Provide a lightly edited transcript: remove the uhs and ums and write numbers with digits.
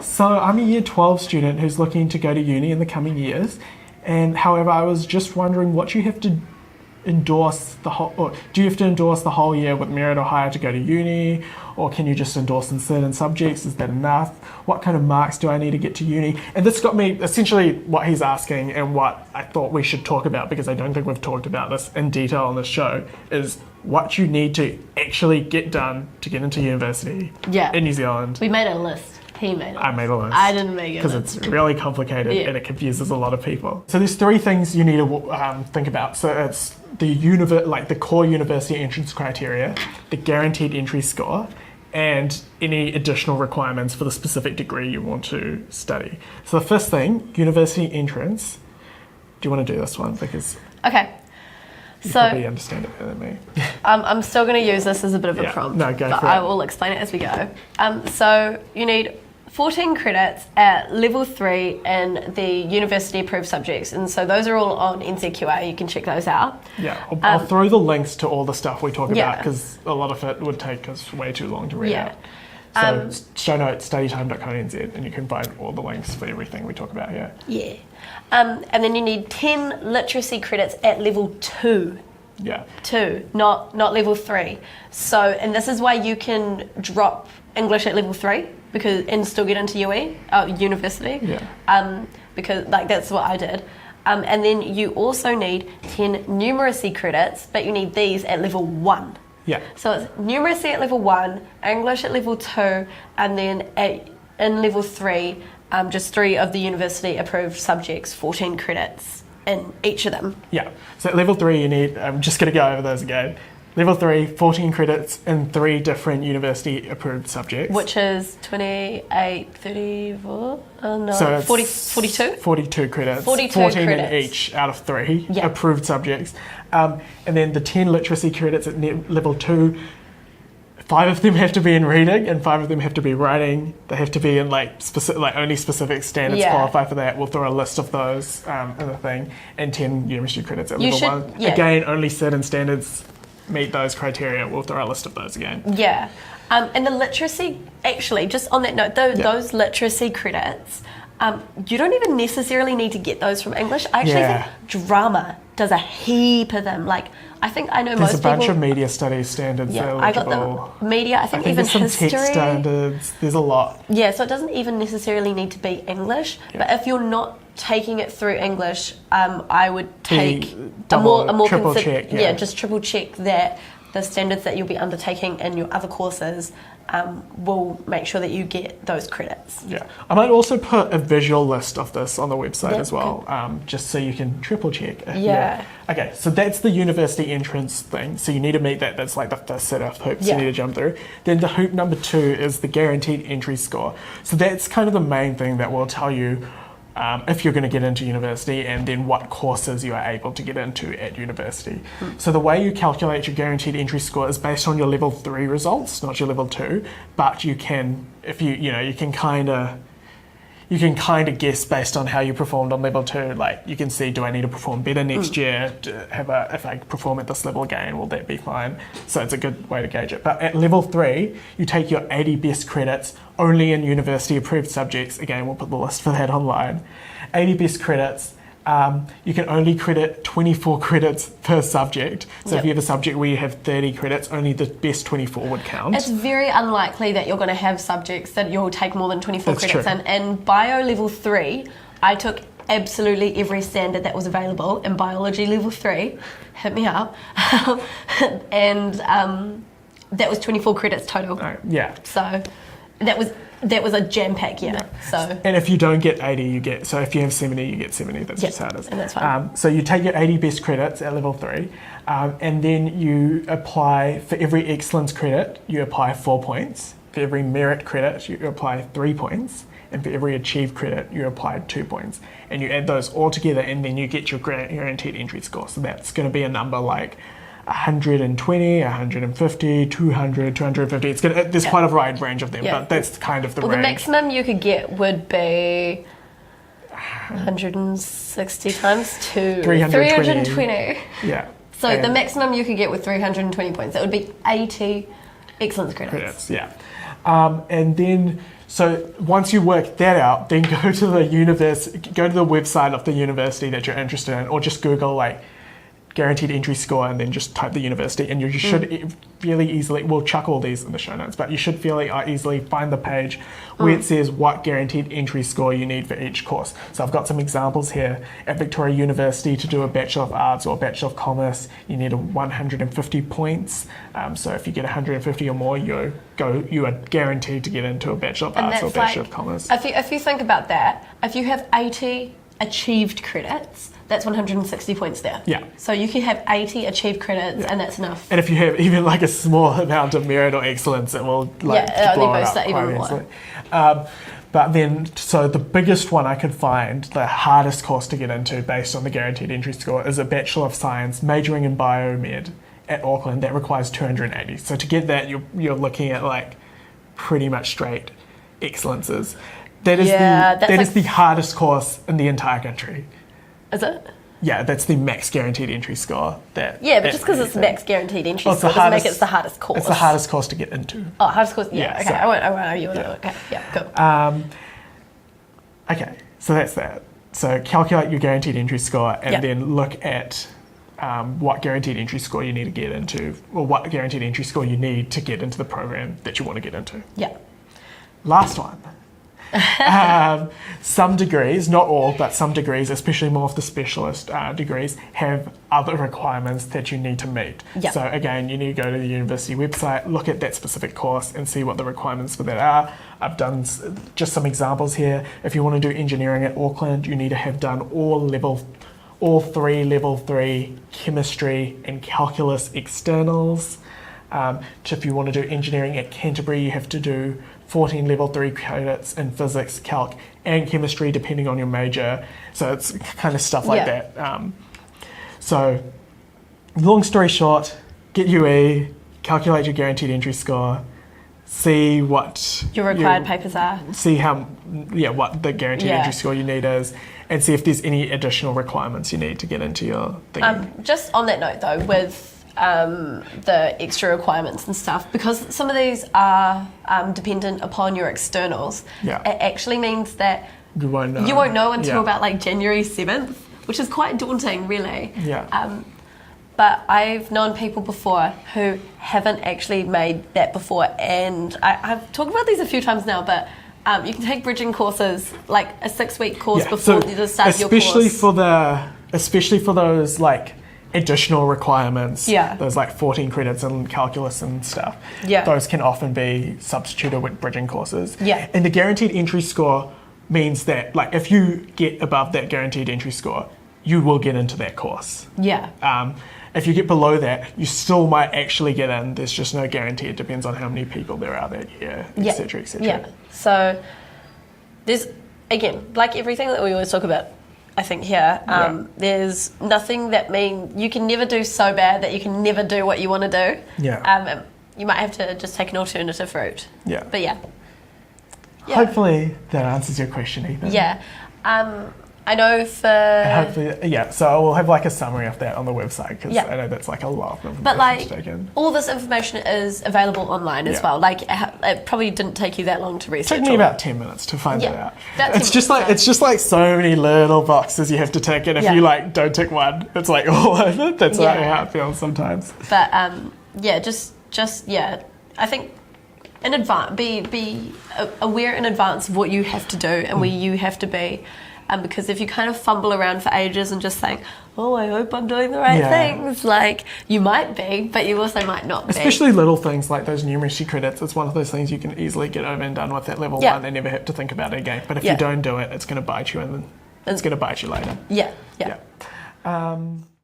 So I'm a year 12 student who's looking to go to uni in the coming years, and however I was just wondering what you have to endorse the whole, or do you have to endorse the whole year with merit or higher to go to uni, or can you just endorse in certain subjects? Is that enough? What kind of marks do I need to get to uni? And this got me essentially what he's asking and what I thought we should talk about, because I don't think we've talked about this in detail on this show, is what you need to actually get done to get into university in New Zealand. We made a list. He made it. I made a list. I didn't make it. Because it's really complicated and it confuses a lot of people. So there's three things you need to think about. So it's the core university entrance criteria, the guaranteed entry score, and any additional requirements for the specific degree you want to study. So the first thing, university entrance. Do you want to do this one? Because you probably understand it better than me. I'm still going to use this as a bit of a prompt. No, go but for it. I will explain it as we go. So you need 14 credits at level 3 in the university approved subjects, and so those are all on NCEA. You can check those out. I'll throw the links to all the stuff we talk about, because a lot of it would take us way too long to read out. So show notes, studytime.co.nz, and you can find all the links for everything we talk about here. And then you need 10 literacy credits at level 2. 2, not level 3. So, and this is why you can drop English at level 3 and still get into university. Because that's what I did. And then you also need 10 numeracy credits, but you need these at level 1. So it's numeracy at level 1, English at level 2, and then in level 3, just 3 of the university approved subjects, 14 credits in each of them. So at level 3 you need, I'm just going to go over those again. Level 3, 14 credits in 3 different university approved subjects. Which is 28, 34, so 42? 42 credits. 42 14 credits. in each out of 3 approved subjects. And then the 10 literacy credits at level 2, 5 of them have to be in reading and 5 of them have to be writing. They have to be in only specific standards qualify for that. We'll throw a list of those in the thing. And 10 numeracy credits at level 1. Again, only certain standards meet those criteria. We'll throw a list of those again. And the literacy, actually, just on that note, those literacy credits, you don't even necessarily need to get those from English. I actually think drama does a heap of them. I think I know there's most people... There's a bunch of media studies standards that are eligible. I got the media, I think even there's some history. text standards, there's a lot. So it doesn't even necessarily need to be English, but if you're not taking it through English, I would take triple check. Just triple check that the standards that you'll be undertaking in your other courses will make sure that you get those credits. I might also put a visual list of this on the website as well, just so you can triple check. Okay, so that's the university entrance thing. So you need to meet that. That's like the first set of hoops you need to jump through. Then the hoop number 2 is the guaranteed entry score. So that's kind of the main thing that will tell you if you're going to get into university, and then what courses you are able to get into at university. So the way you calculate your guaranteed entry score is based on your level 3 results, not your level 2, but you can, you can kind of guess based on how you performed on level 2. Like, you can see, do I need to perform better next year? If I perform at this level again, will that be fine? So it's a good way to gauge it. But at level 3, you take your 80 best credits only in university approved subjects. Again, we'll put the list for that online. 80 best credits. You can only credit 24 credits per subject. So if you have a subject where you have 30 credits, only the best 24 would count. It's very unlikely that you're going to have subjects that you'll take more than 24 That's credits true. in. In Bio Level 3, I took absolutely every standard that was available. In Biology Level 3, hit me up. And that was 24 credits total. So that was a jam-pack year. So. And if you don't get 80, you get... So if you have 70, you get 70. That's just how it is. And that's fine. So you take your 80 best credits at level 3, and then you apply... For every excellence credit, you apply 4 points. For every merit credit, you apply 3 points. And for every achieved credit, you apply 2 points. And you add those all together, and then you get your guaranteed entry score. So that's going to be a number like 120, 150, 200, 250. There's quite a wide range of them, but that's kind of the range. The maximum you could get would be 160 times 2. 320. So the maximum you could get with 320 points, that would be 80 excellence credits. And then, so once you work that out, then go to the website of the university that you're interested in, or just Google like guaranteed entry score and then just type the university, and you should really easily, we'll chuck all these in the show notes, but you should fairly easily find the page where it says what guaranteed entry score you need for each course. So I've got some examples here. At Victoria University, to do a Bachelor of Arts or Bachelor of Commerce, you need 150 points. So if you get 150 or more, you are guaranteed to get into a Bachelor of Arts or Bachelor of Commerce. If you think about that, if you have 80 achieved credits, that's 160 points there. Yeah. So you can have 80 achieved credits, and that's enough. And if you have even like a small amount of merit or excellence, it will like blow it up quite even easily. But then, so the biggest one I could find, the hardest course to get into based on the guaranteed entry score, is a Bachelor of Science majoring in biomed at Auckland. That requires 280. So to get that, you're looking at like pretty much straight excellences. That is the hardest course in the entire country. Is it? Yeah, that's the max guaranteed entry score. But just because it's max guaranteed entry score doesn't make it the hardest course. It's the hardest course to get into. Oh, hardest course. Yeah. Okay. So, I won't argue with it. Okay. Yeah. Cool. Okay. So that's that. So calculate your guaranteed entry score, and then look at what guaranteed entry score you need to get into, or what guaranteed entry score you need to get into the program that you want to get into. Yeah. Last one. Some degrees, not all, but some degrees, especially more of the specialist degrees, have other requirements that you need to meet. Yep. So again, you need to go to the university website, look at that specific course and see what the requirements for that are. I've done just some examples here. If you want to do engineering at Auckland, you need to have done all three level 3 chemistry and calculus externals. If you want to do engineering at Canterbury, you have to do 14 level 3 credits in physics, calc, and chemistry, depending on your major. So it's kind of stuff like that. So long story short, get UE, calculate your guaranteed entry score, see what your required papers are, see what the guaranteed entry score you need is, and see if there's any additional requirements you need to get into your thing. Just on that note though, with the extra requirements and stuff, because some of these are dependent upon your externals, it actually means that you won't know until about like January 7th, which is quite daunting really. But I've known people before who haven't actually made that before, and I've talked about these a few times now, but you can take bridging courses, like a 6-week course before the start of your course. Especially for those like additional requirements, those like 14 credits in calculus and stuff, those can often be substituted with bridging courses. And the guaranteed entry score means that like if you get above that guaranteed entry score, you will get into that course. If you get below that, you still might actually get in. There's just no guarantee. It depends on how many people there are that year, etc., etc. So there's, again, like everything that we always talk about, I think here, there's nothing that you can never do so bad that you can never do what you want to do. You might have to just take an alternative route. But hopefully that answers your question, Ethan. I know for... And hopefully, so we'll have like a summary of that on the website, because I know that's like a lot of information to take in. All this information is available online as well. Like it probably didn't take you that long to research. It took me about 10 minutes to find that out. It's just like so many little boxes you have to tick, and if you like don't tick one, it's like all over. That's how it feels sometimes. But I think in advance, be aware in advance of what you have to do and where you have to be. Because if you kind of fumble around for ages and just think, oh, I hope I'm doing the right things, like you might be, but you also might not be. Especially little things like those numeracy credits. It's one of those things you can easily get over and done with at level 1 and never have to think about it again. But if you don't do it, it's going to bite you, and it's going to bite you later.